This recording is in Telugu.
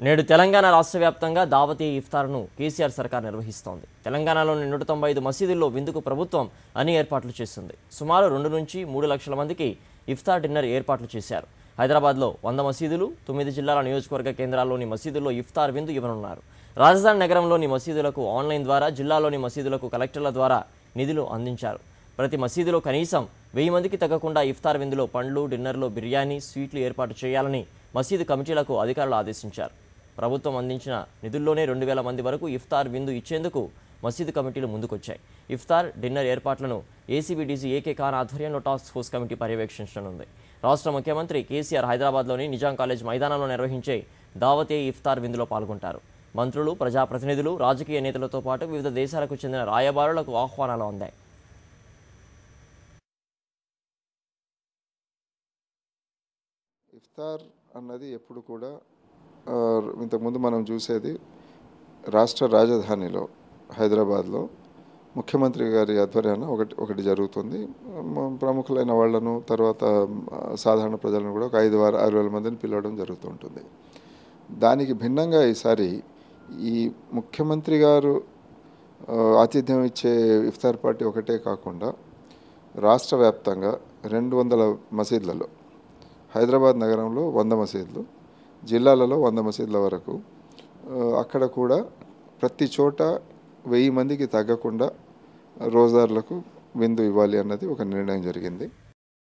నేడు తెలంగాణ రాష్ట్ర వ్యాప్తంగా దావతీ ఇఫ్తార్ను కేసీఆర్ సర్కార్ నిర్వహిస్తోంది. తెలంగాణలోని 195 మసీదుల్లో విందుకు ప్రభుత్వం అన్ని ఏర్పాట్లు చేస్తుంది. సుమారు 2 నుంచి 3 లక్షల మందికి ఇఫ్తార్ డిన్నర్ ఏర్పాట్లు చేశారు. హైదరాబాద్లో 100 మసీదులు, 9 జిల్లాల నియోజకవర్గ కేంద్రాల్లోని మసీదుల్లో ఇఫ్తార్ విందు ఇవ్వనున్నారు. రాజధాని నగరంలోని మసీదులకు ఆన్లైన్ ద్వారా, జిల్లాలోని మసీదులకు కలెక్టర్ల ద్వారా నిధులు అందించారు. ప్రతి మసీదులో కనీసం 1000 మందికి తగ్గకుండా ఇఫ్తార్ విందులో పండ్లు, డిన్నర్లో బిర్యానీ, స్వీట్లు ఏర్పాటు చేయాలని మసీదు కమిటీలకు అధికారులు ఆదేశించారు. ప్రభుత్వం అందించిన నిధుల్లోనే 2000 మంది వరకు ఇఫ్తార్ విందు ఇచ్చేందుకు మసీదు కమిటీలు ముందుకొచ్చాయి. ఇఫ్తార్, డిన్నర్ ఏర్పాట్లను ఏసీబీ డీజీ ఏకే ఖాన్ ఆధ్వర్యంలో టాస్క్ ఫోర్స్ కమిటీ పర్యవేక్షించనుంది. రాష్ట్ర ముఖ్యమంత్రి కేసీఆర్ హైదరాబాద్లోని నిజాం కాలేజ్ మైదానంలో నిర్వహించే దావతే ఇఫ్తార్ విందులో పాల్గొంటారు. మంత్రులు, ప్రజాప్రతినిధులు, రాజకీయ నేతలతో పాటు వివిధ దేశాలకు చెందిన రాయబారులకు ఆహ్వానాలు అందాయి. ఇఫ్తార్ అన్నది ఎప్పుడు కూడా ఇంతకుముందు మనం చూసేది రాష్ట్ర రాజధానిలో హైదరాబాద్లో ముఖ్యమంత్రి గారి ఆధ్వర్యాన ఒకటి జరుగుతుంది. ప్రముఖులైన వాళ్లను, తర్వాత సాధారణ ప్రజలను కూడా ఒక 5,000-6,000 మందిని పిలవడం జరుగుతుంటుంది. దానికి భిన్నంగా ఈసారి ఈ ముఖ్యమంత్రి గారు ఆతిథ్యం ఇచ్చే ఇఫ్తార్ పార్టీ ఒకటే కాకుండా రాష్ట్ర వ్యాప్తంగా 200 మసీదులలో, హైదరాబాద్ నగరంలో 100 మసీదులు, జిల్లాలలో 100 మసీదుల వరకు అక్కడ కూడా ప్రతి చోట 1000 మందికి తగ్గకుండా రోజుదారులకు విందు ఇవ్వాలి అన్నది ఒక నిర్ణయం జరిగింది.